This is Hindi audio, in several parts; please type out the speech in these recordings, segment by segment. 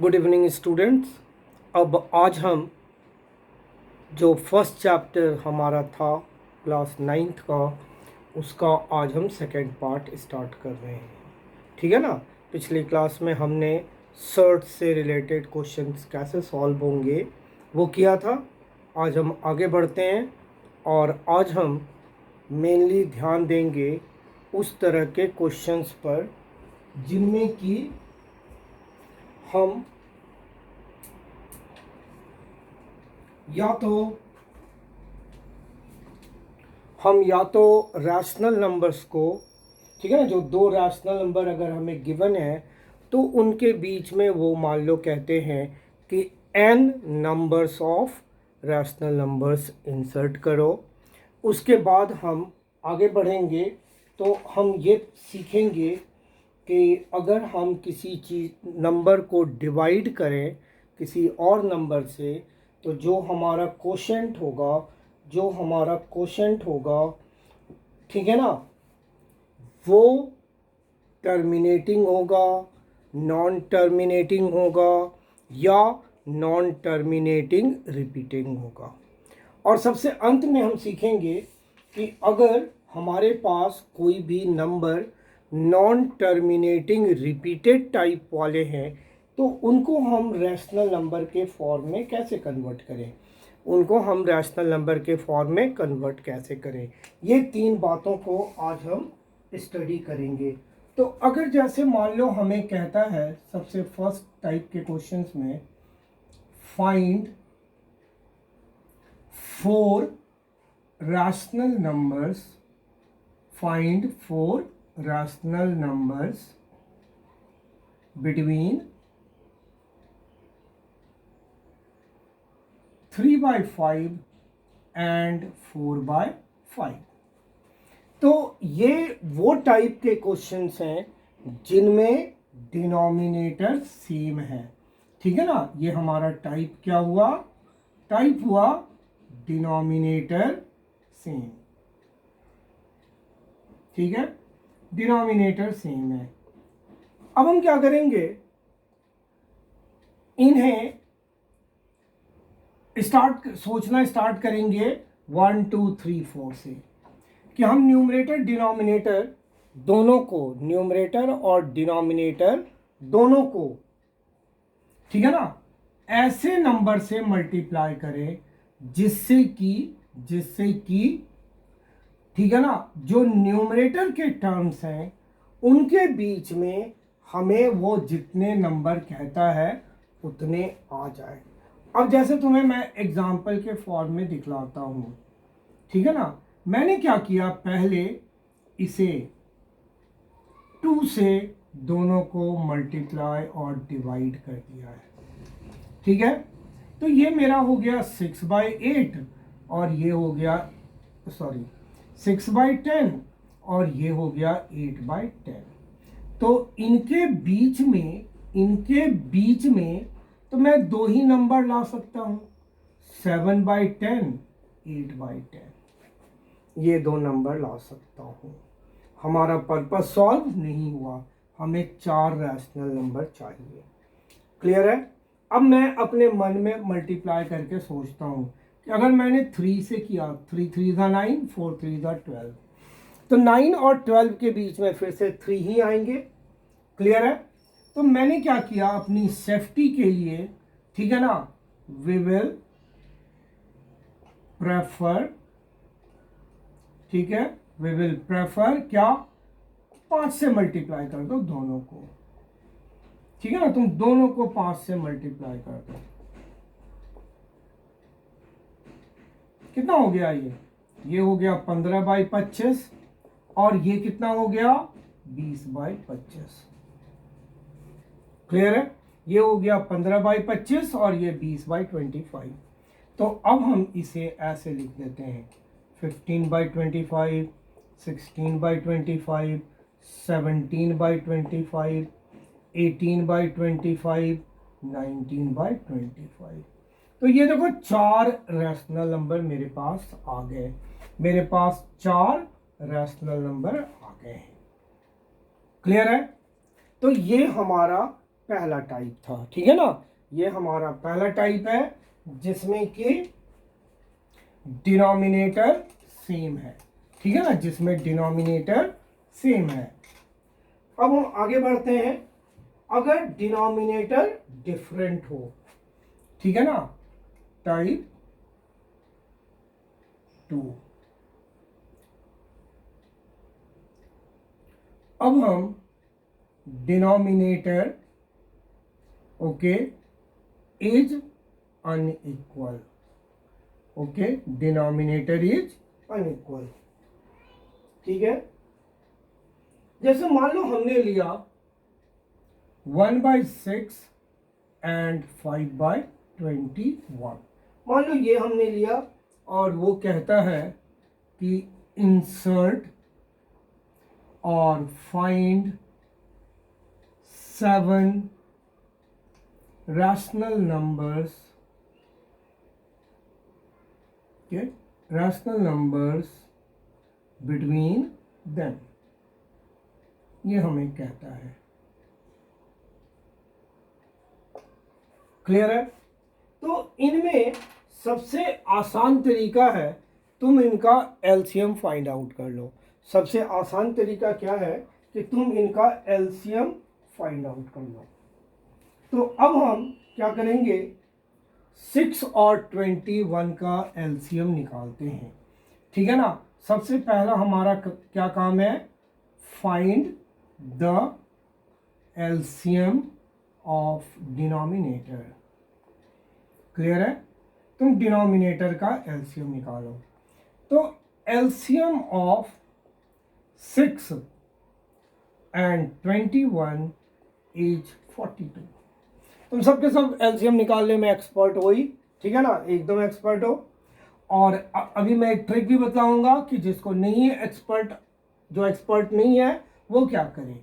Good evening students. अब आज हम जो फर्स्ट चैप्टर हमारा था क्लास 9th का, उसका आज हम सेकेंड पार्ट स्टार्ट कर रहे हैं। ठीक है ना। पिछली क्लास में हमने सर्च से रिलेटेड क्वेश्चंस कैसे सॉल्व होंगे वो किया था। आज हम आगे बढ़ते हैं और आज हम मेनली ध्यान देंगे उस तरह के क्वेश्चंस पर जिनमें कि हम या तो रैशनल नंबर्स को, ठीक है ना, जो दो रैशनल नंबर अगर हमें गिवन है तो उनके बीच में वो मान लो कहते हैं कि n numbers of rational numbers insert करो। उसके बाद हम आगे बढ़ेंगे तो हम ये सीखेंगे कि अगर हम किसी चीज़ नंबर को डिवाइड करें किसी और नंबर से तो जो हमारा क्वोशेंट होगा, ठीक है ना, वो टर्मिनेटिंग होगा, नॉन टर्मिनेटिंग होगा या नॉन टर्मिनेटिंग रिपीटिंग होगा। और सबसे अंत में हम सीखेंगे कि अगर हमारे पास कोई भी number non terminating repeated type वाले हैं तो उनको हम रैशनल नंबर के फॉर्म में कैसे कन्वर्ट करें, ये तीन बातों को आज हम स्टडी करेंगे। तो अगर जैसे मान लो हमें कहता है सबसे फर्स्ट टाइप के क्वेश्चंस में find 4 rational numbers between 3/5 and 4/5। तो ये वो टाइप के क्वेश्चंस हैं जिनमें डिनोमिनेटर सेम है। ठीक है ना, ये हमारा टाइप क्या हुआ? टाइप हुआ डिनोमिनेटर सेम। ठीक है, डिनोमिनेटर सेम है। अब हम क्या करेंगे, इन्हें सोचना स्टार्ट करेंगे 1 2 3 4 से कि हम न्यूमरेटर और डिनोमिनेटर दोनों को, ठीक है ना, ऐसे नंबर से मल्टीप्लाई करें जिससे कि ठीक है ना, जो न्यूमरेटर के टर्म्स हैं उनके बीच में हमें वो जितने नंबर कहता है उतने आ जाए। अब जैसे तुम्हें मैं एग्जाम्पल के फॉर्म में दिखलाता हूं, ठीक है ना। मैंने क्या किया, पहले इसे 2 से दोनों को मल्टीप्लाई और डिवाइड कर दिया है। ठीक है, तो ये मेरा हो गया 6/8 और ये हो गया 6/10 और ये हो गया 8/10। तो इनके बीच में तो मैं दो ही नंबर ला सकता हूं, 7/10, 8/10। ये दो नंबर ला सकता हूं। हमारा पर्पस सॉल्व नहीं हुआ, हमें 4 रैशनल नंबर चाहिए। क्लियर है? अब मैं अपने मन में मल्टीप्लाई करके सोचता हूं कि अगर मैंने 3 से किया, 3 3 9, 4 3 12, तो 9 और 12 के बीच में फिर से 3 ही आएंगे। क्लियर है? तो मैंने क्या किया अपनी सेफ्टी के लिए, ठीक है ना, वी विल प्रेफर, ठीक है, वी विल प्रेफर क्या, 5 से मल्टीप्लाई कर दो दोनों को। ठीक है ना, तुम दोनों को 5 से मल्टीप्लाई कर दो। कितना हो गया ये हो गया 15/25 और ये कितना हो गया 20/25। क्लियर है? ये हो गया 15/25 और ये 20/25। तो अब हम इसे ऐसे लिख देते हैं 15/25, 16/25, 17/25, 18/25, 19/25। तो ये देखो 4 रैशनल नंबर मेरे पास आ गए। मेरे पास 4 रैशनल नंबर आ गए हैं। क्लियर है? तो ये हमारा पहला टाइप था, ठीक है ना। ये हमारा पहला टाइप है जिसमें कि डिनोमिनेटर सेम है, ठीक है ना, जिसमें डिनोमिनेटर सेम है। अब हम आगे बढ़ते हैं। अगर डिनोमिनेटर डिफरेंट हो, ठीक है ना, टाइप 2। अब हम denominator okay is unequal, okay, denominator is unequal, ठीक है। जैसे मान लो हमने लिया 1/6 एंड 5/21, मान लो ये हमने लिया और वो कहता है कि इंसर्ट और find 7 rational numbers, okay, rational numbers between them, ये हमें कहता है। क्लियर है। तो इनमें सबसे आसान तरीका है तुम इनका एलसीएम फाइंड आउट कर लो। सबसे आसान तरीका क्या है कि तुम इनका एलसीएम फाइंड आउट कर लो। तो अब हम क्या करेंगे, 6 और 21 का एलसीएम निकालते हैं, ठीक है ना। सबसे पहला हमारा क्या काम है, find the LCM of denominator. Clear है। तुम डिनोमिनेटर का एलसीएम निकालो। तो एलसीएम ऑफ 6 एंड 21 इज 42। तुम सबके सब एलसीएम निकालने में एक्सपर्ट हो ही, ठीक है ना, एकदम एक्सपर्ट हो। और अभी मैं एक ट्रिक भी बताऊंगा कि जिसको नहीं है एक्सपर्ट, जो एक्सपर्ट नहीं है वो क्या करे,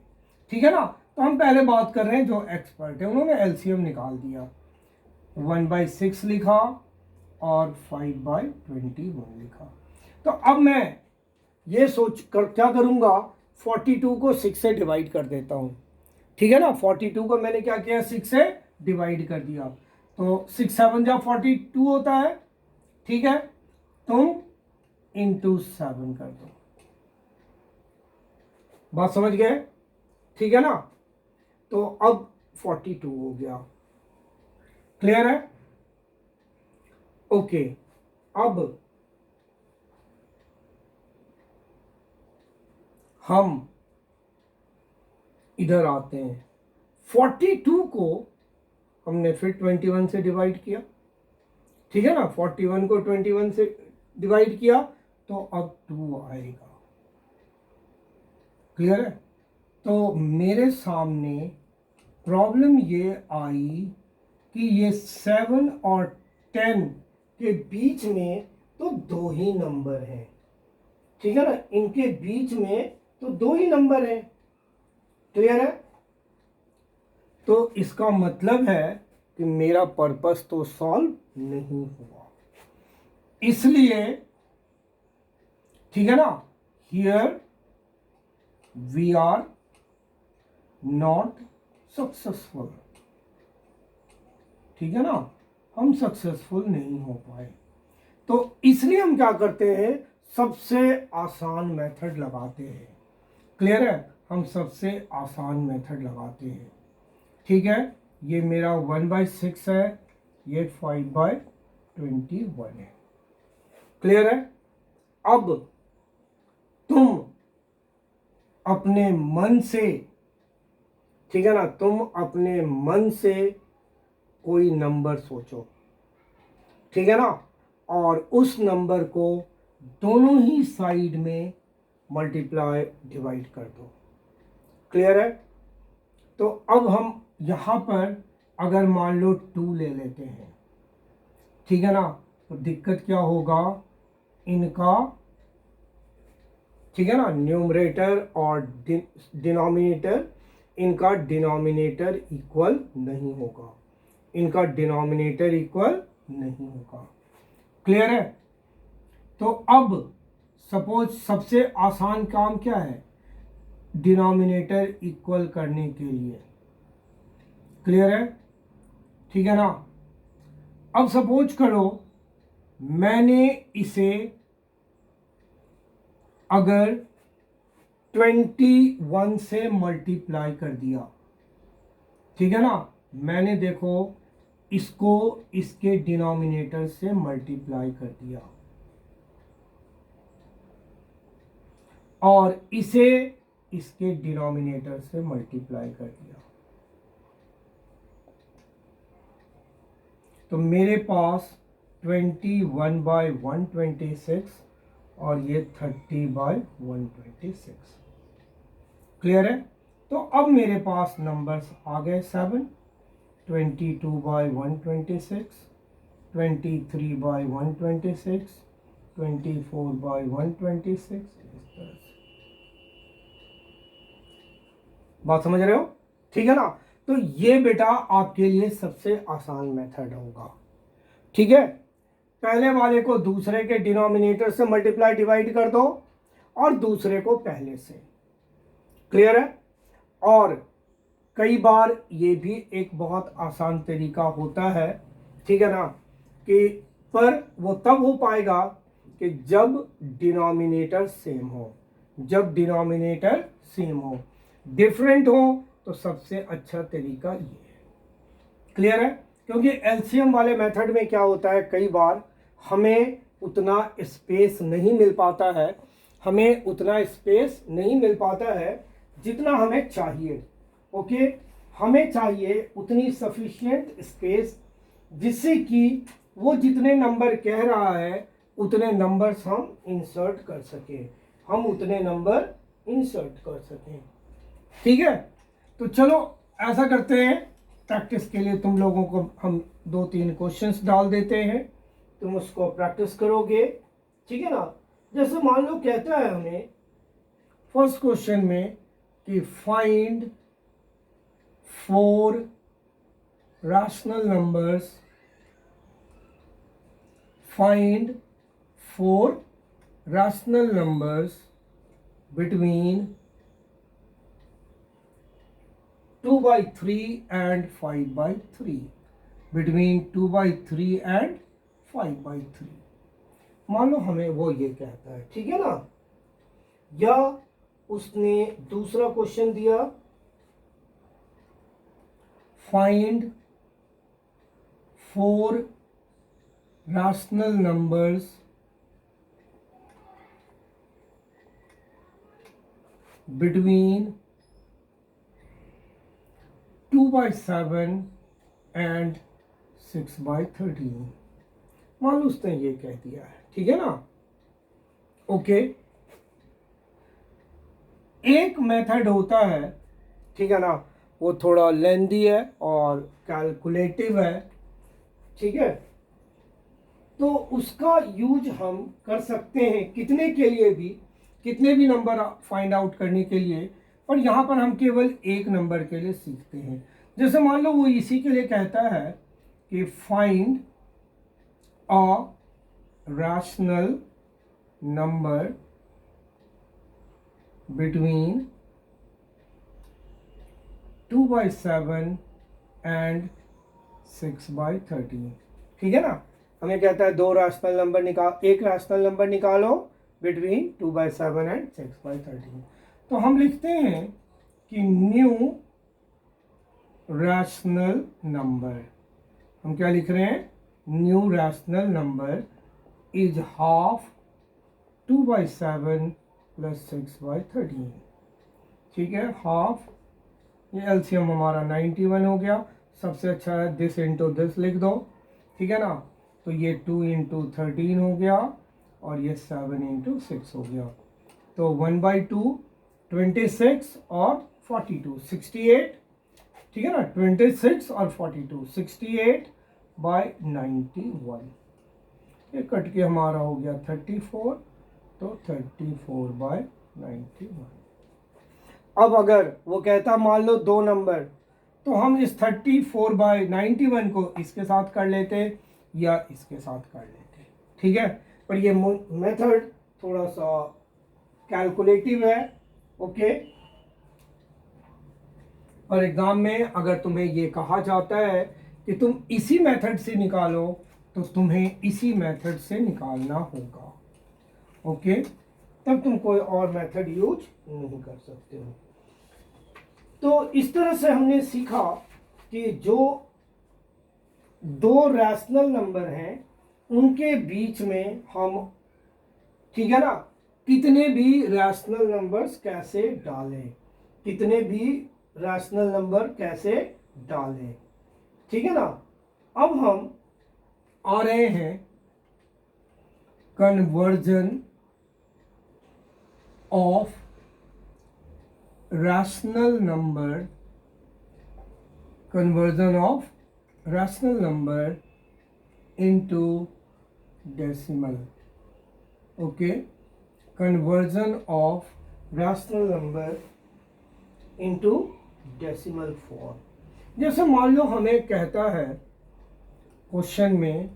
ठीक है ना। तो हम पहले बात कर रहे हैं जो एक्सपर्ट है, उन्होंने एलसीएम निकाल दिया, 1/6 लिखा और 5/21 लिखा। तो अब मैं ये सोच कर क्या करूंगा, 42 को 6 से डिवाइड कर देता हूं, ठीक है ना। 42 को मैंने क्या किया, 6 से डिवाइड कर दिया, तो 6 7 जा 42 होता है, ठीक है। तुम इंटू 7 कर दो, बात समझ गए, ठीक है ना। तो अब 42 हो गया। क्लियर है। ओके, अब हम इधर आते हैं। 42 को हमने फिर 21 से डिवाइड किया, ठीक है ना। 41 को 21 से डिवाइड किया तो अब 2 आएगा। क्लियर है। तो मेरे सामने प्रॉब्लम ये आई कि ये 7 और 10 के बीच में तो 2 ही नंबर हैं, ठीक है ना, इनके बीच में तो 2 ही नंबर हैं। क्लियर है। तो इसका मतलब है कि मेरा पर्पस तो सॉल्व नहीं हुआ, इसलिए, ठीक है ना, here we are not successful, ठीक है ना, हम सक्सेसफुल नहीं हो पाए। तो इसलिए हम क्या करते हैं, सबसे आसान मेथड लगाते हैं। क्लियर है, हम सबसे आसान मेथड लगाते हैं, ठीक है। ये मेरा 1/6 है, ये 5/21 है। क्लियर है। अब तुम अपने मन से, ठीक है ना, तुम अपने मन से कोई नंबर सोचो, ठीक है ना, और उस नंबर को दोनों ही साइड में मल्टीप्लाई डिवाइड कर दो। क्लियर है। तो अब हम यहाँ पर अगर मान लो 2 ले लेते हैं, ठीक है ना, तो दिक्कत क्या होगा, इनका, ठीक है ना, न्यूमरेटर और डिनोमिनेटर, इनका डिनोमिनेटर इक्वल नहीं होगा, इनका डिनोमिनेटर इक्वल नहीं होगा। क्लियर है। तो अब सपोज सबसे आसान काम क्या है, डिनोमिनेटर इक्वल करने के लिए। क्लियर है? ठीक है ना? अब सपोज करो मैंने इसे अगर 21 से मल्टीप्लाई कर दिया, ठीक है ना, मैंने देखो इसको इसके डिनोमिनेटर से मल्टीप्लाई कर दिया और इसे इसके डिनोमिनेटर से मल्टीप्लाई कर दिया, तो मेरे पास 21/126 और ये 30/126। क्लियर है? तो अब मेरे पास नंबर्स आ गए 7, 22/126, 23/126, 24/126। बात समझ रहे हो? ठीक है ना? तो ये बेटा आपके लिए सबसे आसान मेथड होगा। ठीक है, पहले वाले को दूसरे के डिनोमिनेटर से मल्टीप्लाई डिवाइड कर दो और दूसरे को पहले से। क्लियर है? और कई बार ये भी एक बहुत आसान तरीका होता है, ठीक है ना, कि पर वो तब हो पाएगा कि जब डिनोमिनेटर सेम हो। जब डिनोमिनेटर सेम हो, डिफरेंट हो तो सबसे अच्छा तरीका ये है। क्लियर है? क्योंकि एलसीएम वाले मेथड में क्या होता है, कई बार हमें उतना स्पेस नहीं मिल पाता है, हमें उतना स्पेस नहीं मिल पाता है जितना हमें चाहिए। ओके, हमें चाहिए उतनी सफिशिएंट स्पेस जिससे कि वो जितने नंबर कह रहा है उतने नंबर्स हम इंसर्ट कर सकें, हम उतने नंबर इंसर्ट कर सकें। ठीक है, तो चलो ऐसा करते हैं, प्रैक्टिस के लिए तुम लोगों को हम 2-3 क्वेश्चंस डाल देते हैं, तुम उसको प्रैक्टिस करोगे। ठीक है ना? जैसे मान लो कहता है हमें फर्स्ट क्वेश्चन में कि find 4 rational numbers, find 4 rational numbers between 2/3 and 5/3, between 2/3 and 5/3। मान लो हमें वो ये कहता है, ठीक है ना, या उसने दूसरा क्वेश्चन दिया find 4 rational numbers between 2/7 and 6/13। मान लो उसने ये कह दिया है, ठीक है ना। ओके, एक मेथड होता है, ठीक है ना, वो थोड़ा लेंदी है और कैलकुलेटिव है, ठीक है, तो उसका यूज हम कर सकते हैं कितने के लिए भी, कितने भी नंबर फाइंड आउट करने के लिए, पर यहाँ पर हम केवल एक नंबर के लिए सीखते हैं। जैसे मान लो वो इसी के लिए कहता है कि find a rational number between 2/7 and 6/13। ठीक है ना, हमें कहता है दो रैशनल नंबर निकाल, एक रैशनल नंबर निकालो बिटवीन 2/7 and 6/13। तो हम लिखते हैं कि न्यू रैशनल नंबर, हम क्या लिख रहे हैं, new rational number is half 2/7 + 6/13। ठीक है, हाफ, ये एलसीएम हमारा 91 हो गया। सबसे अच्छा है दिस इंटू दिस लिख दो, ठीक है ना, तो ये 2 × 13 हो गया और ये 7 × 6 हो गया। तो 1/2 26 और 42 68, ठीक है ना, 26 और 42 68/91। ये कट के हमारा हो गया 34, तो 34/91। अब अगर वो कहता मान लो दो नंबर, तो हम इस 34/91 को इसके साथ कर लेते या इसके साथ कर लेते, ठीक है, पर ये मेथड थोड़ा सा कैलकुलेटिव है। ओके, और एग्जाम में अगर तुम्हें ये कहा जाता है कि तुम इसी मेथड से निकालो तो तुम्हें इसी मेथड से निकालना होगा। ओके, तब तुम कोई और मेथड यूज नहीं कर सकते हो। तो इस तरह से हमने सीखा कि जो दो रैशनल नंबर हैं उनके बीच में हम, ठीक है ना, कितने भी रैशनल नंबर्स कैसे डालें, कितने भी रैशनल नंबर कैसे डालें, ठीक है ना। अब हम आ रहे हैं conversion of rational number, conversion of rational number into decimal. Okay, conversion of rational number into decimal form. जैसे मान लो हमें कहता है क्वेश्चन में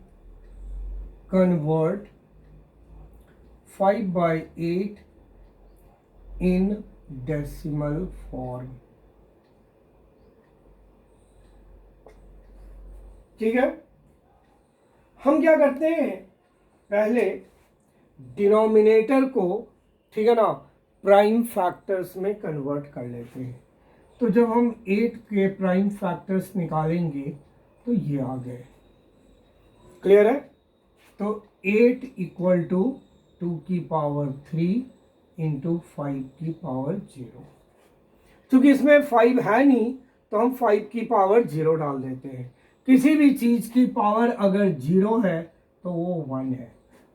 कन्वर्ट 5/8 इन डेसिमल फॉर्म, ठीक है। हम क्या करते हैं, पहले डिनोमिनेटर को, ठीक है ना, प्राइम फैक्टर्स में कन्वर्ट कर लेते हैं। तो जब हम 8 के प्राइम फैक्टर्स निकालेंगे तो ये आ गए, क्लियर है। तो 8 इक्वल टू 2 की पावर 3 इंटू 5 की पावर 0। क्योंकि इसमें 5 है नहीं तो हम 5 की पावर 0 डाल देते हैं। किसी भी चीज की पावर अगर 0 है तो वो 1 है,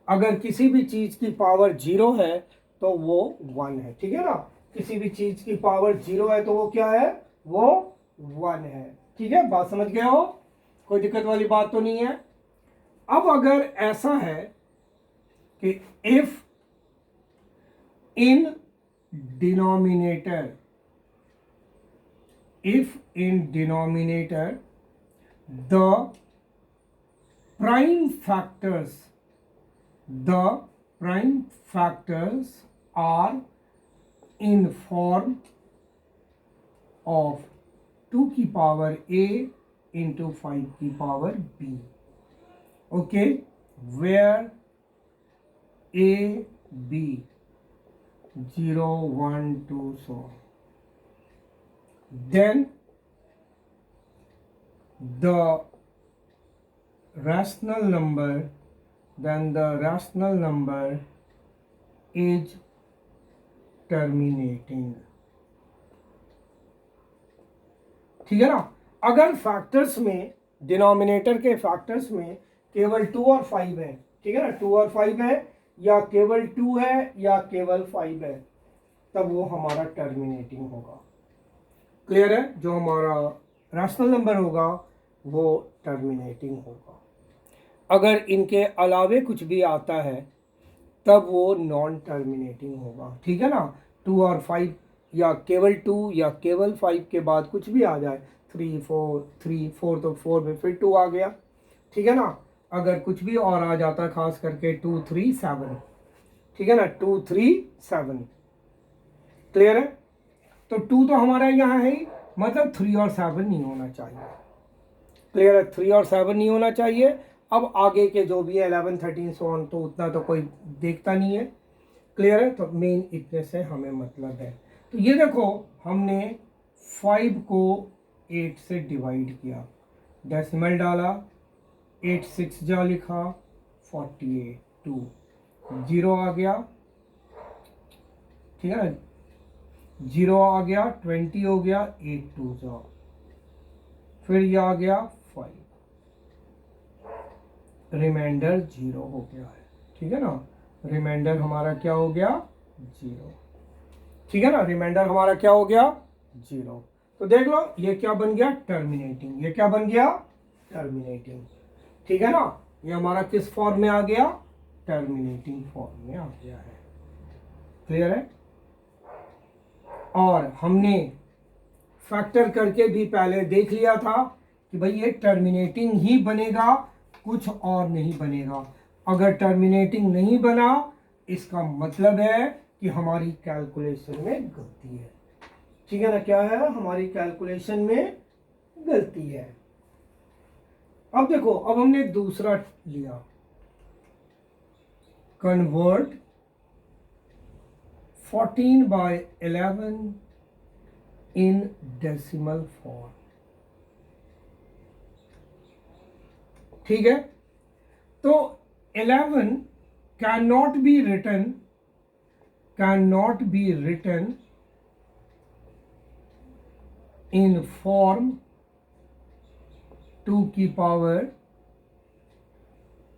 अगर किसी भी चीज की पावर 0 है तो वो 1 है, ठीक है ना। किसी भी चीज की पावर 0 है तो वो क्या है, वो 1 है, ठीक है। बात समझ गए हो, कोई दिक्कत वाली बात तो नहीं है। अब अगर ऐसा है कि if in denominator, if in denominator the prime factors are in form of 2 की पावर a into 5 की power b, okay, where a b 0 1 2 so then the rational number is terminating, ठीक है ना। अगर फैक्टर्स में, डिनोमिनेटर के फैक्टर्स में केवल 2 और 5 है, ठीक है ना, 2 और 5 है या केवल 2 है या केवल 5 है, तब वो हमारा टर्मिनेटिंग होगा, क्लियर है। जो हमारा रैशनल नंबर होगा वो टर्मिनेटिंग होगा। अगर इनके अलावे कुछ भी आता है तब वो नॉन टर्मिनेटिंग होगा, ठीक है ना। 2 और 5 या केवल 2 या केवल 5 के बाद कुछ भी आ जाए, 3 4 तो 4 में फिर 2 आ गया, ठीक है ना। अगर कुछ भी और आ जाता, खास करके 2 3 7, ठीक है ना, 2 3 7, क्लियर है। तो 2 तो हमारा यहाँ है ही, मतलब 3 और 7 नहीं होना चाहिए, क्लियर है। 3 और 7 नहीं होना चाहिए। अब आगे के जो भी है 11 13 सो ऑन तो उतना तो कोई देखता नहीं है, क्लियर है। तो मेन इतने से हमें मतलब है। तो ये देखो हमने 5 को 8 से डिवाइड किया, डेसिमल डाला, 8 6 जा लिखा, 48 2 0 आ गया, ठीक है ना, 0 आ गया, 20 हो गया, 8 2 जा, फिर ये आ गया 5, रिमाइंडर 0 हो गया है, ठीक है ना। रिमाइंडर हमारा क्या हो गया, 0, ठीक है ना। रिमाइंडर हमारा क्या हो गया, 0। तो देख लो ये क्या बन गया, टर्मिनेटिंग। ये क्या बन गया, टर्मिनेटिंग, ठीक है ना। ये हमारा किस फॉर्म में आ गया, टर्मिनेटिंग फॉर्म में आ गया है, क्लियर है। और हमने फैक्टर करके भी पहले देख लिया था कि भाई ये टर्मिनेटिंग ही बनेगा, कुछ और नहीं बनेगा। अगर टर्मिनेटिंग नहीं बना इसका मतलब है कि हमारी कैलकुलेशन में गलती है, ठीक है ना, क्या है, हमारी कैलकुलेशन में गलती है। अब देखो, अब हमने दूसरा लिया, कन्वर्ट 14/11 इन डेसिमल फॉर्म। ठीक है, तो 11 can not be written in form 2 की पावर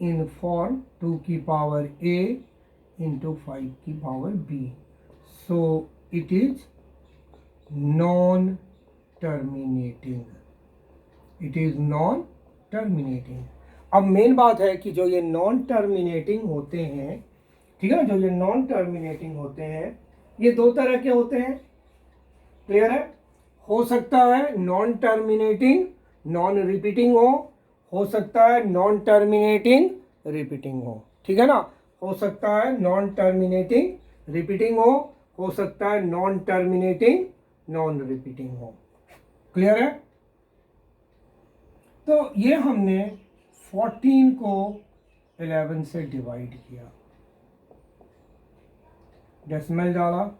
a into 5 की power b, so it is non terminating, अब मेन बात है कि जो ये नॉन टर्मिनेटिंग होते हैं, ठीक है, जो ये नॉन टर्मिनेटिंग होते हैं, ये दो तरह के होते हैं। क्लियर है, हो सकता है नॉन टर्मिनेटिंग नॉन रिपीटिंग हो सकता है नॉन टर्मिनेटिंग रिपीटिंग हो। ठीक है ना, हो सकता है नॉन टर्मिनेटिंग रिपीटिंग हो सकता है नॉन टर्मिनेटिंग नॉन रिपीटिंग हो। क्लियर है, तो ये हमने 14 को 11 से डिवाइड किया, डेसिमल डाला,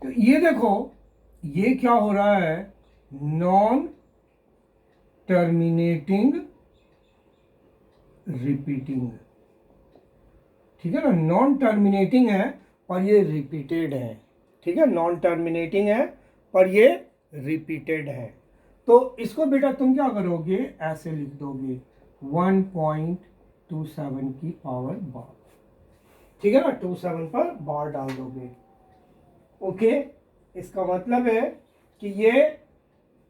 तो ये देखो ये क्या हो रहा है, नॉन टर्मिनेटिंग रिपीटिंग। ठीक है ना, नॉन टर्मिनेटिंग है और ये रिपीटेड है। ठीक है, नॉन टर्मिनेटिंग है पर ये रिपीटेड है। तो इसको बेटा तुम क्या करोगे, ऐसे लिख दोगे 1.27 की पावर बार। ठीक है ना, 27 पर बार डाल दोगे। ओके, इसका मतलब है कि ये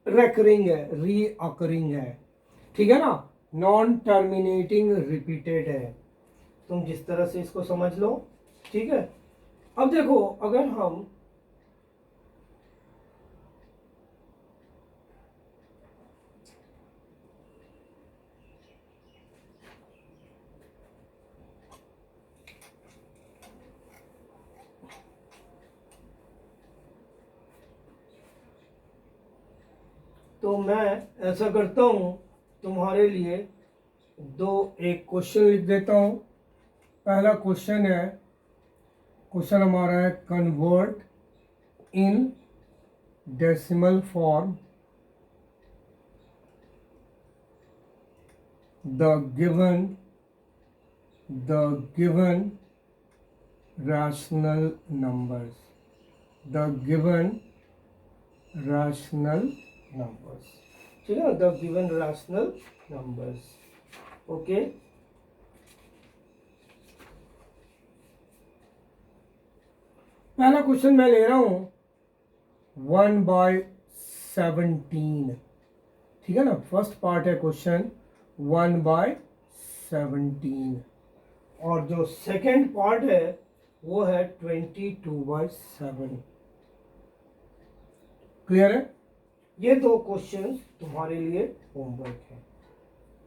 रेकरिंग है, रीअकरिंग है। ठीक है ना, नॉन टर्मिनेटिंग रिपीटेड है, तुम जिस तरह से इसको समझ लो। ठीक है, अब देखो अगर हम तो मैं ऐसा करता हूं, तुम्हारे लिए एक क्वेश्चन लिख देता हूं। पहला क्वेश्चन है, क्वेश्चन हमारा है convert in decimal form the given rational numbers, ठीक है, the given rational numbers. Okay, पहला क्वेश्चन मैं ले रहा हूं 1/17। ठीक है ना, फर्स्ट पार्ट है क्वेश्चन 1/17 और जो सेकंड पार्ट है वो है 22/7। क्लियर है, ये दो क्वेश्चन तुम्हारे लिए होमवर्क है।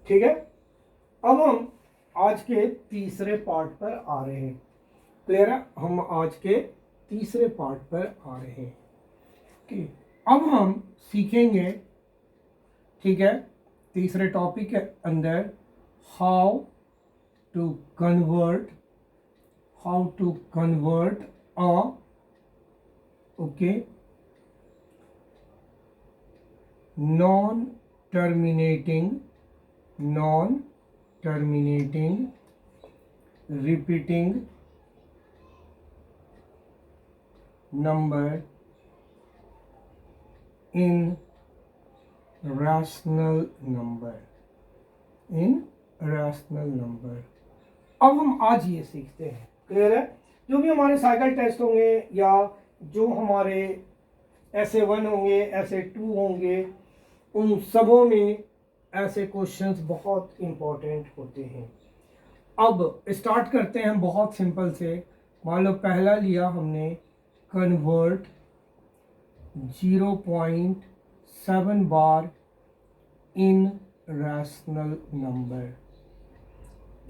ठीक है, अब हम आज के तीसरे पार्ट पर आ रहे हैं। क्लियर है, हम आज के तीसरे पार्ट पर आ रहे हैं। ठीक, अब हम सीखेंगे, ठीक है, तीसरे टॉपिक के अंदर how to convert a okay non terminating repeating number in rational number. अब हम आज ये सीखते हैं। क्लियर है, जो भी हमारे साइकिल टेस्ट होंगे या जो हमारे SA1 होंगे, SA2 होंगे, उन सबों में ऐसे क्वेश्चंस बहुत इंपॉर्टेंट होते हैं। अब स्टार्ट करते हैं बहुत सिंपल से। मान लो पहला लिया हमने convert 0.7 bar in rational number,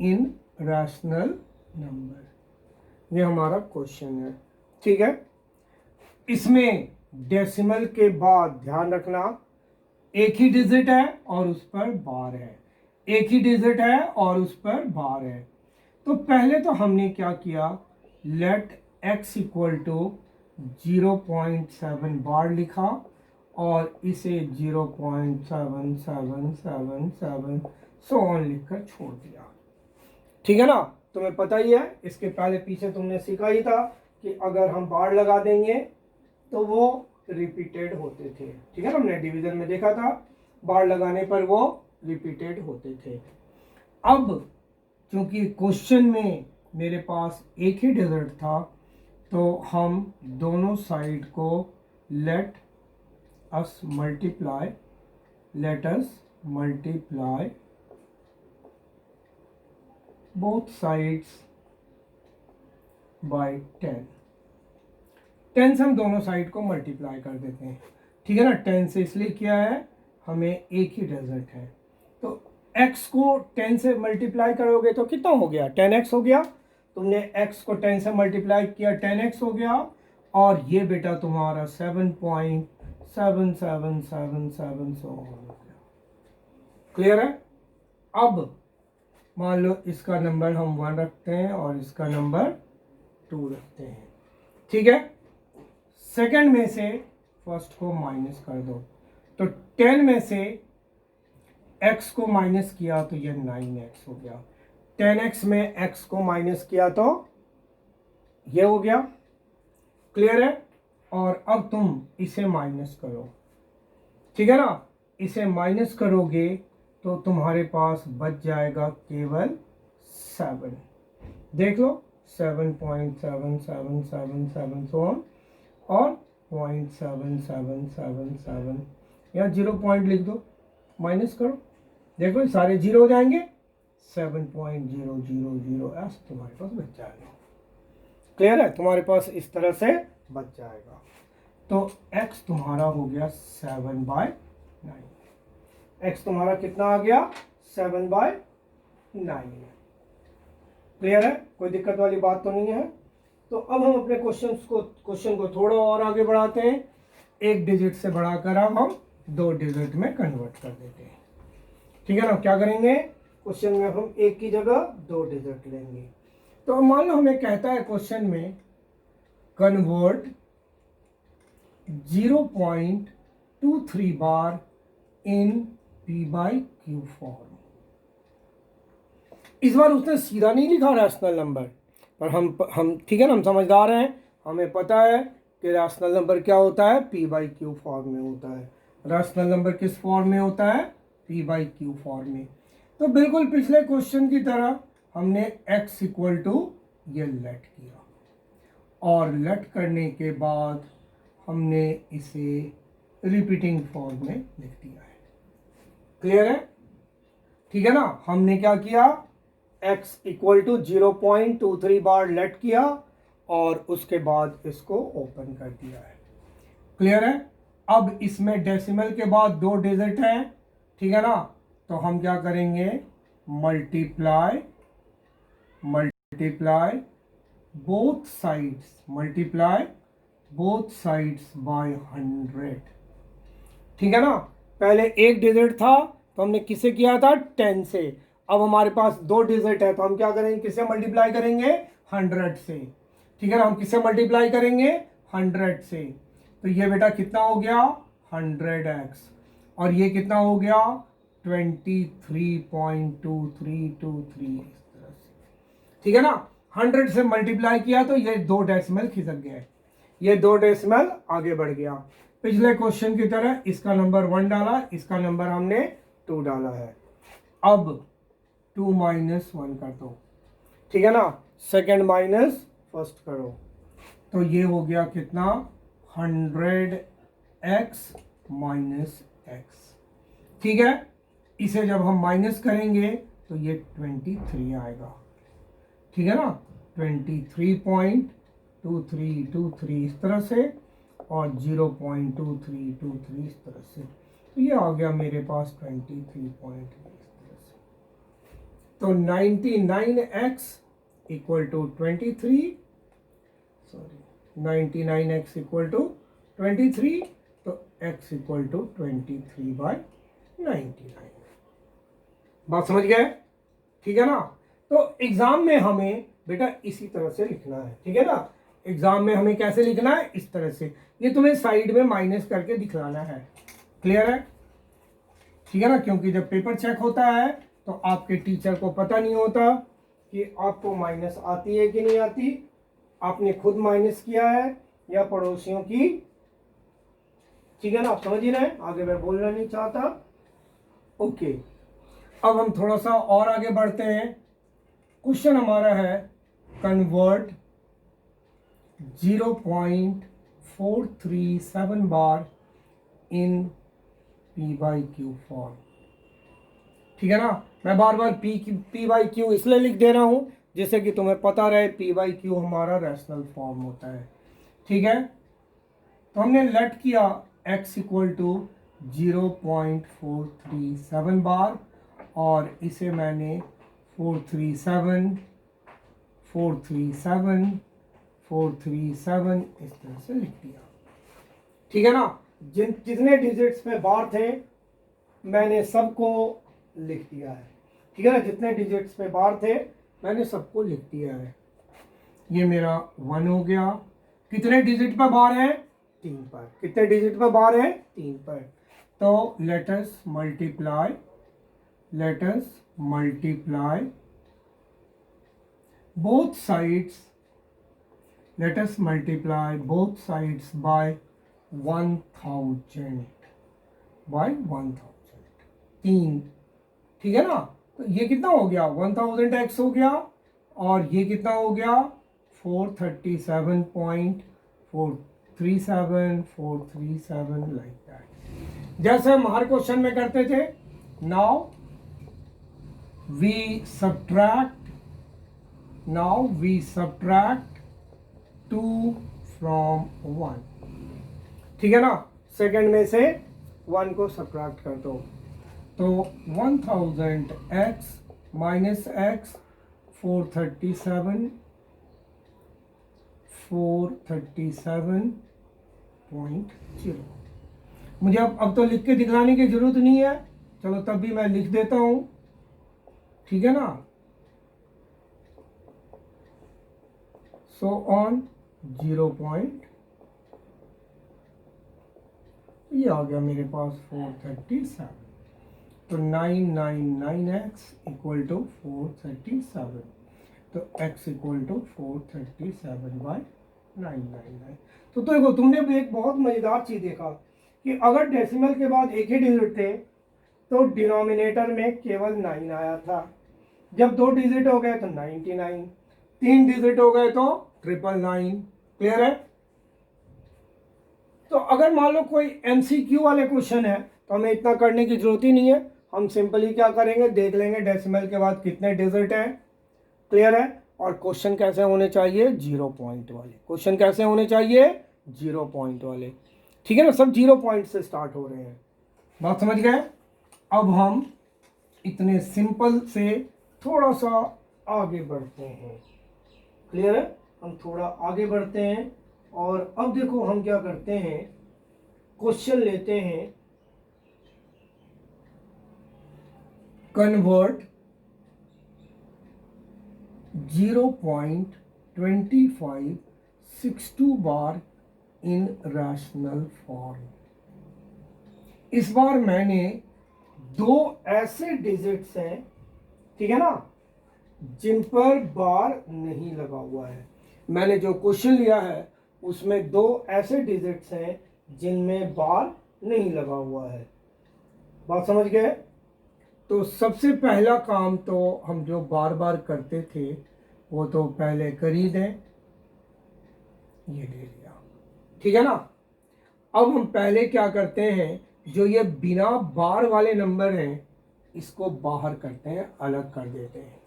in rational number, ये हमारा क्वेश्चन है। ठीक है, इसमें डेसिमल के बाद ध्यान रखना एक ही डिजिट है और उस पर बार है, एक ही डिजिट है और उस पर बार है। तो पहले तो हमने क्या किया, लेट x इक्वल टू 0.7 बार लिखा और इसे 0.7777 सो ऑन लिखकर छोड़ दिया। ठीक है ना, तुम्हें पता ही है, इसके पहले पीछे तुमने सीखा ही था कि अगर हम बार लगा देंगे तो वो रिपीटेड होते थे। ठीक है ना, हमने डिवीजन में देखा था बार लगाने पर वो रिपीटेड होते थे। अब क्योंकि क्वेश्चन में मेरे पास एक ही डिजिट था तो हम दोनों साइड को let us multiply both sides by 10 से हम दोनों साइड को मल्टीप्लाई कर देते हैं। ठीक है ना, 10 से इसलिए किया है हमें एक ही डिजिट है, तो x को 10 से मल्टीप्लाई करोगे तो कितना हो गया, 10x हो गया। तुमने x को 10 से मल्टीप्लाई किया 10x हो गया, और ये बेटा तुम्हारा 7.7777 सो हो गया। क्लियर है। अब मान लो इसका नंबर हम 1 रखते हैं और इसका नंबर 2 रखते हैं। ठीक है, सेकंड में से फर्स्ट को माइनस कर दो, तो 10 में से x को माइनस किया तो ये 9x हो गया, 10x में x को माइनस किया तो ये हो गया। क्लियर है। और अब तुम इसे माइनस करो, ठीक है ना, इसे माइनस करोगे तो तुम्हारे पास बच जाएगा केवल 7। देख लो 7.7777 सो ऑन, और 0.7777 यहाँ 0 पॉइंट लिख दो, माइनस करो, देखो सारे जीरो हो जाएंगे, 7.000 ऐसा तुम्हारे पास बच जाएगा। क्लियर है, तुम्हारे पास इस तरह से बच जाएगा। तो x तुम्हारा हो गया 7/9, x तुम्हारा कितना आ गया, 7/9। क्लियर है, कोई दिक्कत वाली बात तो नहीं है। तो अब हम अपने क्वेश्चन को थोड़ा और आगे बढ़ाते हैं, एक डिजिट से बढ़ाकर अब हम 2 डिजिट में कन्वर्ट कर देते हैं। ठीक है ना, क्या करेंगे, क्वेश्चन में हम एक की जगह 2 डिजिट लेंगे। तो मान लो हमें कहता है क्वेश्चन में कन्वर्ट 0.23 बार इन p/q फॉर्म। इस बार उसने सीधा नहीं लिखा रैशनल नंबर, पर हम ठीक है ना, हम समझदार हैं, हमें पता है कि रैशनल नंबर क्या होता है, p/q फॉर्म में होता है। रैशनल नंबर किस फॉर्म में होता है, p/q फॉर्म में। तो बिल्कुल पिछले क्वेश्चन की तरह हमने x इक्वल टू ये लेट किया, और लेट करने के बाद हमने इसे रिपीटिंग फॉर्म में लिख दिया है। क्लियर है, ठीक है ना। हमने क्या किया, x equal to 0.23 bar let किया और उसके बाद इसको ओपन कर दिया है। क्लियर है। अब इसमें डेसिमल के बाद 2 डिजिट हैं, ठीक है ना, तो हम क्या करेंगे, मल्टीप्लाई बोथ साइड्स बाय 100। ठीक है ना, पहले एक डिजिट था तो हमने किसे किया था, 10 से। अब हमारे पास 2 डिजिट है तो हम क्या करेंगे, किसे मल्टीप्लाई करेंगे, 100 से। ठीक है ना, हम किसे मल्टीप्लाई करेंगे, 100 से। तो ये बेटा कितना हो गया, 100x, और ये कितना हो गया, 23.2323 इस तरह से। ठीक है ना, 100 से मल्टीप्लाई किया तो ये 2 डेसिमल खिसक गए, ये 2 डेसिमल आगे बढ़ गया। पिछले क्वेश्चन की तरह इसका नंबर 1 डाला, इसका नंबर हमने 2 डाला है। अब 2 - 1 कर दो, ठीक है ना, सेकंड माइनस फर्स्ट करो, तो ये हो गया कितना, 100x - x। ठीक है, इसे जब हम माइनस करेंगे तो ये 23 आएगा। ठीक है ना, 23.2323 इस तरह से और 0.2323 इस तरह से, तो ये आ गया मेरे पास 23 पॉइंट इस तरह से। तो 99x equal to 23, sorry 99x equal to 23, तो x इक्वल टू 23/99। बात समझ गए? ठीक है ना। तो एग्जाम में हमें बेटा इसी तरह से लिखना है, ठीक है ना। एग्जाम में हमें कैसे लिखना है, इस तरह से। ये तुम्हें साइड में माइनस करके दिखलाना है, क्लियर है? ठीक है ना, क्योंकि जब पेपर चेक होता है तो आपके टीचर को पता नहीं होता कि आपको माइनस आती है कि नहीं आती, आपने खुद माइनस किया है या पड़ोसियों की। ठीक है ना, आप समझ ही रहे हैं, आगे मैं बोलना नहीं चाहता। ओके, अब हम थोड़ा सा और आगे बढ़ते हैं। क्वेश्चन हमारा है कन्वर्ट 0.437 बार इन P/Q फॉर्म। ठीक है ना, मैं बार बार P/Q इसलिए लिख दे रहा हूं जिससे कि तुम्हें पता रहे P/Q हमारा रैशनल फॉर्म होता है। ठीक है, तो हमने लेट किया x इक्वल टू 0.437 बार और इसे मैंने 437 437 437 इस तरह से लिख दिया। ठीक है ना, जितने डिजिट्स पे बार थे मैंने सबको लिख दिया है। ठीक है ना, जितने डिजिट्स पे बार थे मैंने सबको लिख दिया है। ये मेरा 1 हो गया। कितने डिजिट पर बार है? 3 पर। कितने डिजिट पर बार है? 3 पर। तो let us multiply both sides, let us multiply both sides by 1000 by 1000 3। ठीक है ना, तो ये कितना हो गया? 1000x हो गया और ये कितना हो गया? 437.437 लाइक दैट, जैसे हम हर क्वेश्चन में करते थे। Now we subtract 2 from 1। ठीक है ना, सेकंड में से 1 को सब्ट्रैक्ट कर दो, तो 1000x माइनस x 437.0। मुझे अब तो लिख के दिखलाने की जरूरत नहीं है, चलो तब भी मैं लिख देता हूं। ठीक है ना, सो ऑन 0 पॉइंट, ये आ गया मेरे पास 437। तो 999x इक्वल टू 437, तो x इक्वल टू 437/999। तो देखो, तुमने भी एक बहुत मजेदार चीज देखा कि अगर डेसिमल के बाद एक ही डिजिट थे तो डिनोमिनेटर में केवल 9 आया था। जब 2 डिजिट हो गए तो 99, 3 डिजिट हो गए तो 999। क्लियर है? तो अगर मान लो कोई MCQ वाले क्वेश्चन है तो हमें इतना करने की जरूरत ही नहीं है, हम सिंपली क्या करेंगे, देख लेंगे डेसिमल के बाद कितने डिजिट हैं। क्लियर है? और क्वेश्चन कैसे होने चाहिए? 0 पॉइंट वाले। क्वेश्चन कैसे होने चाहिए? 0 पॉइंट वाले। ठीक है ना, सब 0 पॉइंट से स्टार्ट हो रहे हैं। बात समझ गए? अब हम इतने सिंपल से थोड़ा सा आगे बढ़ते हैं। क्लियर है? हम थोड़ा आगे बढ़ते हैं और अब देखो हम क्या करते हैं, क्वेश्चन लेते हैं कन्वर्ट 0.2562 बार इन रैशनल फॉर्म। इस बार मैंने 2 ऐसे डिजिट्स हैं, ठीक है ना, जिन पर बार नहीं लगा हुआ है। मैंने जो क्वेश्चन लिया है उसमें 2 ऐसे डिजिट्स हैं जिनमें बार नहीं लगा हुआ है। बात समझ गए? तो सबसे पहला काम तो हम जो बार बार करते थे वो तो पहले कर ही दें। ये ले लिया, ठीक है ना। अब हम पहले क्या करते हैं, जो ये बिना बार वाले नंबर हैं इसको बाहर करते हैं, अलग कर देते हैं।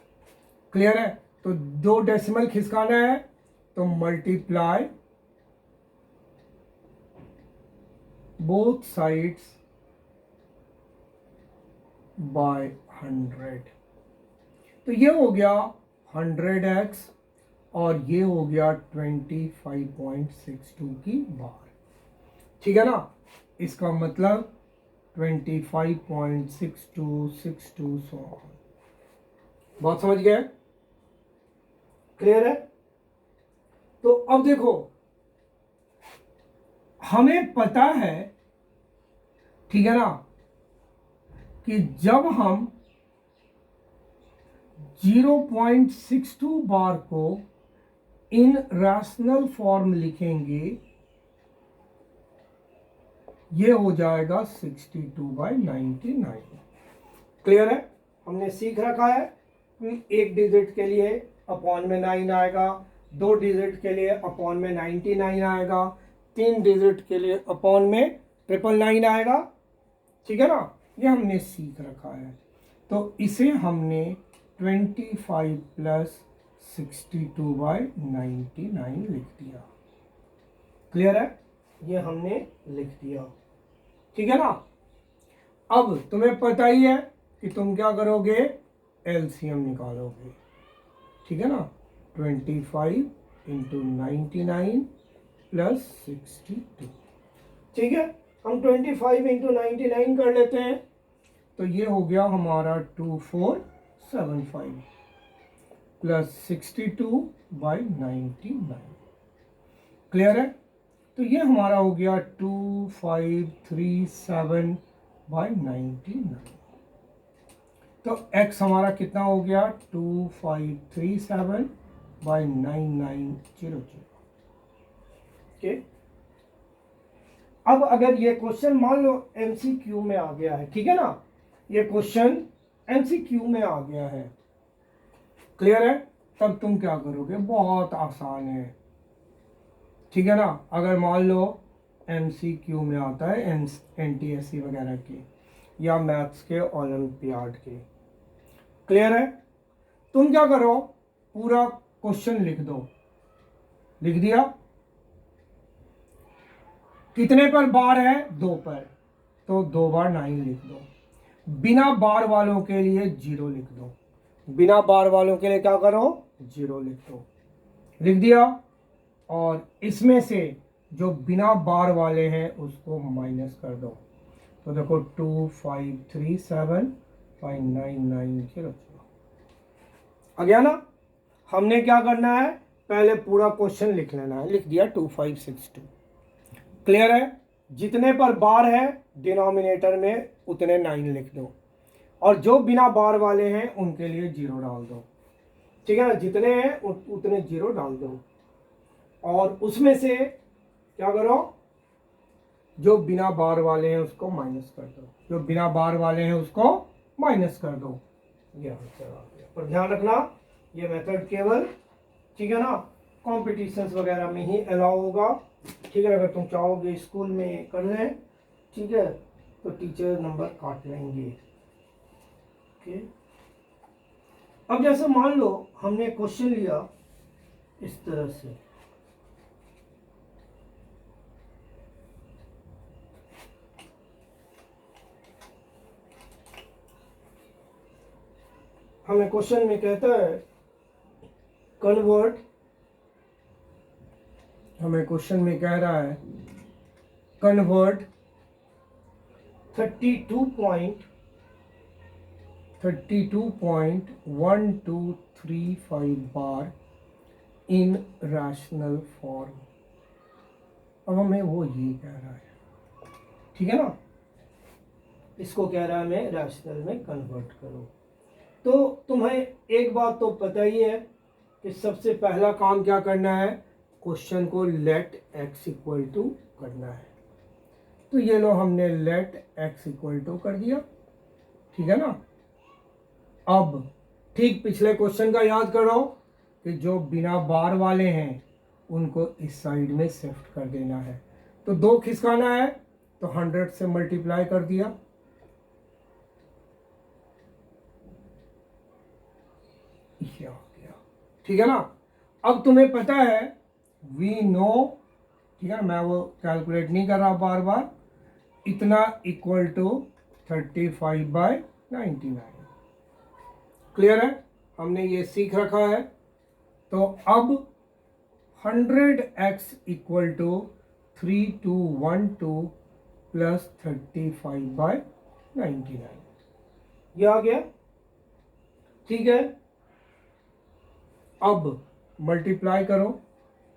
क्लियर है? तो 2 डेसिमल खिसकाना है तो मल्टीप्लाई बोथ साइड्स बाय 100। तो ये हो गया 100x और ये हो गया 25.62 की बार। ठीक है ना, इसका मतलब 25.6262 सो ऑन। बात समझ गए? क्लियर है? तो अब देखो, हमें पता है, ठीक है ना, कि जब हम 0.62 बार को इन रैशनल फॉर्म लिखेंगे, ये हो जाएगा 62/99। क्लियर है? हमने सीख रखा है कि 1 डिजिट के लिए अपॉन में 9 आएगा, 2 डिजिट के लिए अपॉन में 99 आएगा, 3 डिजिट के लिए अपॉन में 999 आएगा। ठीक है ना, ये हमने सीख रखा है। तो इसे हमने 25 + 62/99 लिख दिया। क्लियर है? ये हमने लिख दिया। ठीक है ना। अब तुम्हें पता ही है कि तुम क्या करोगे, एलसीएम निकालोगे। ठीक है ना, 25 × 99 + 62। ठीक है, हम 25 × 99 कर लेते हैं, तो ये हो गया हमारा 2475 + 62/99। क्लियर है? तो ये हमारा हो गया 2537/99। तो x हमारा कितना हो गया, 2537/9900। ओके। अब अगर ये क्वेश्चन मान लो एमसीक्यू में आ गया है, ठीक है ना, ये क्वेश्चन एमसीक्यू में आ गया है, क्लियर है, तब तुम क्या करोगे, बहुत आसान है। ठीक है ना, अगर मान लो एमसीक्यू में आता है एनटीएससी वगैरह के या मैथ्स के ओलंपियाड के, क्लियर है, तुम क्या करो, पूरा क्वेश्चन लिख दो। लिख दिया? कितने पर बार है, 2 पर, तो 2 बार 9 लिख दो। बिना बार वालों के लिए 0 लिख दो। बिना बार वालों के लिए क्या करो, 0 लिख दो। लिख दिया? और इसमें से जो बिना बार वाले हैं उसको माइनस कर दो, तो देखो 2537/99 आ गया ना। हमने क्या करना है, पहले पूरा क्वेश्चन लिख लेना है। लिख दिया 2562। क्लियर है? जितने पर बार है डिनोमिनेटर में उतने 9 लिख दो, और जो बिना बार वाले हैं उनके लिए 0 डाल दो। ठीक है ना, जितने हैं उतने 0 डाल दो, और उसमें से क्या करो, जो बिना बार वाले हैं उसको माइनस कर दो, जो बिना बार वाले हैं उसको माइनस कर दो। ये आंसर आ गया। पर ध्यान रखना, ये मेथड केवल, ठीक है ना, कॉम्पिटिशन्स वगैरह में ही अलाउ होगा। ठीक है, अगर तुम चाहोगे स्कूल में कर लें, ठीक है, तो टीचर नंबर काट लेंगे। ओके। अब जैसे मान लो हमने क्वेश्चन लिया इस तरह से, हमें क्वेश्चन में कहता है कन्वर्ट, हमें क्वेश्चन में कह रहा है कन्वर्ट 32.1235 बार इन रैशनल फॉर्म। अब हमें वो ये कह रहा है, ठीक है ना, इसको कह रहा है हमें रैशनल में कन्वर्ट करो। तो तुम्हें एक बात तो पता ही है कि सबसे पहला काम क्या करना है, क्वेश्चन को लेट x = करना है। तो ये लो, हमने लेट x = कर दिया। ठीक है ना। अब ठीक पिछले क्वेश्चन का याद करो कि जो बिना बार वाले हैं उनको इस साइड में शिफ्ट कर देना है। तो 2 खिसकाना है तो 100 से मल्टीप्लाई कर दिया, ये आ गया। ठीक है ना। अब तुम्हें पता है वी नो, ठीक है ना, मैं वो कैलकुलेट नहीं कर रहा बार बार, इतना इक्वल टू 35/99। क्लियर है, हमने ये सीख रखा है। तो अब 100x इक्वल टू 3212 प्लस 35/99, ये आ गया। ठीक है, अब मल्टीप्लाई करो,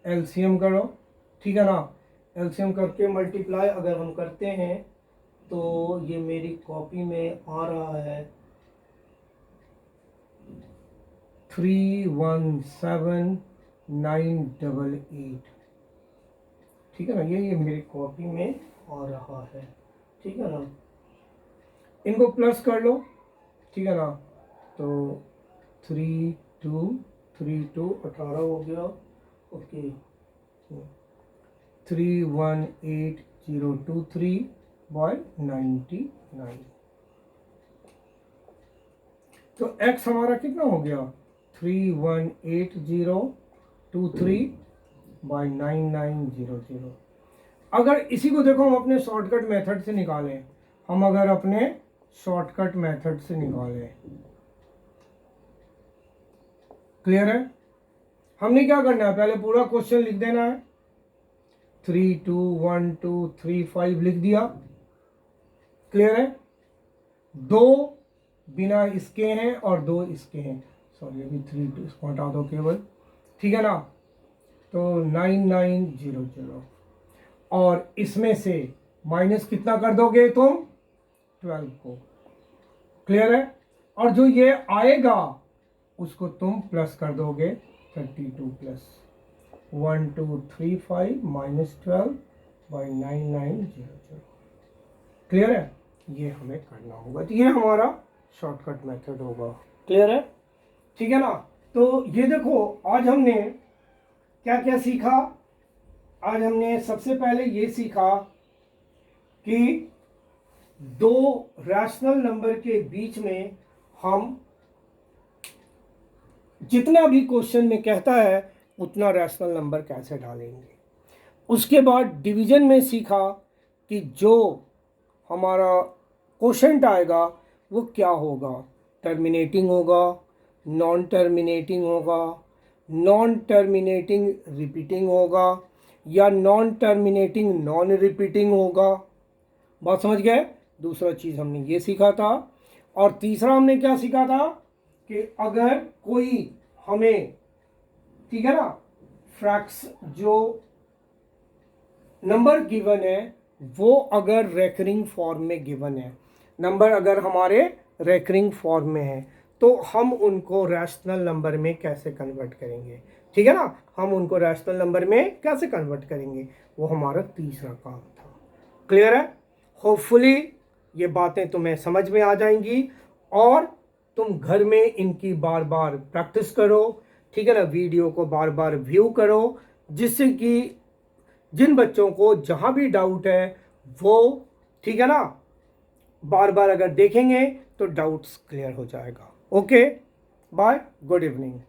एलसीएम करो, ठीक है ना। एलसीएम करके मल्टीप्लाई अगर हम करते हैं तो ये मेरी कॉपी में आ रहा है 317988, ठीक है ना, ये मेरी कॉपी में आ रहा है, ठीक है ना। इनको प्लस कर लो, ठीक है ना। तो 3232 18 हो गया, ओके। 318023/99। तो x हमारा कितना हो गया 318023/9900। अगर इसी को देखो हम अपने शॉर्टकट मेथड से निकालें, हम अगर अपने शॉर्टकट मेथड से निकालें, क्लियर है। हमने क्या करना है, पहले पूरा क्वेश्चन लिख देना है, 321235 लिख दिया, क्लियर है। दो बिना इसके हैं और दो इसके हैं, सॉरी अभी 32 इसको हटा दो केवल, ठीक है ना। तो 9900 और इसमें से माइनस कितना कर दोगे तुम 12 को, क्लियर है। और जो ये आएगा उसको तुम प्लस कर दोगे 32 प्लस 1235 माइनस 12/9900, क्लियर है। ये हमें करना होगा, तो ये हमारा शॉर्टकट मेथड होगा, क्लियर है, ठीक है ना। तो ये देखो आज हमने क्या क्या सीखा। आज हमने सबसे पहले ये सीखा कि दो रैशनल नंबर के बीच में हम जितना भी क्वेश्चन में कहता है उतना रैशनल नंबर कैसे डालेंगे। उसके बाद डिवीजन में सीखा कि जो हमारा क्वोशंट आएगा वो क्या होगा, टर्मिनेटिंग होगा, नॉन टर्मिनेटिंग होगा, नॉन टर्मिनेटिंग रिपीटिंग होगा, या नॉन टर्मिनेटिंग नॉन रिपीटिंग होगा। बात समझ गए। दूसरा चीज़ हमने ये सीखा था। और तीसरा हमने क्या सीखा था कि अगर कोई हमें, ठीक है ना, फ्रैक्स जो नंबर गिवन है वो अगर रेकरिंग फॉर्म में गिवन है, नंबर अगर हमारे रेकरिंग फॉर्म में है, तो हम उनको रैशनल नंबर में कैसे कन्वर्ट करेंगे, ठीक है ना। हम उनको रैशनल नंबर में कैसे कन्वर्ट करेंगे, वो हमारा तीसरा काम था, क्लियर है। होपफुली ये बातें तुम्हें समझ में आ जाएंगी और तुम घर में इनकी बार बार प्रैक्टिस करो, ठीक है ना। वीडियो को बार बार व्यू करो, जिससे कि जिन बच्चों को जहाँ भी डाउट है वो, ठीक है ना, बार बार अगर देखेंगे तो डाउट्स क्लियर हो जाएगा। Okay, bye, good evening.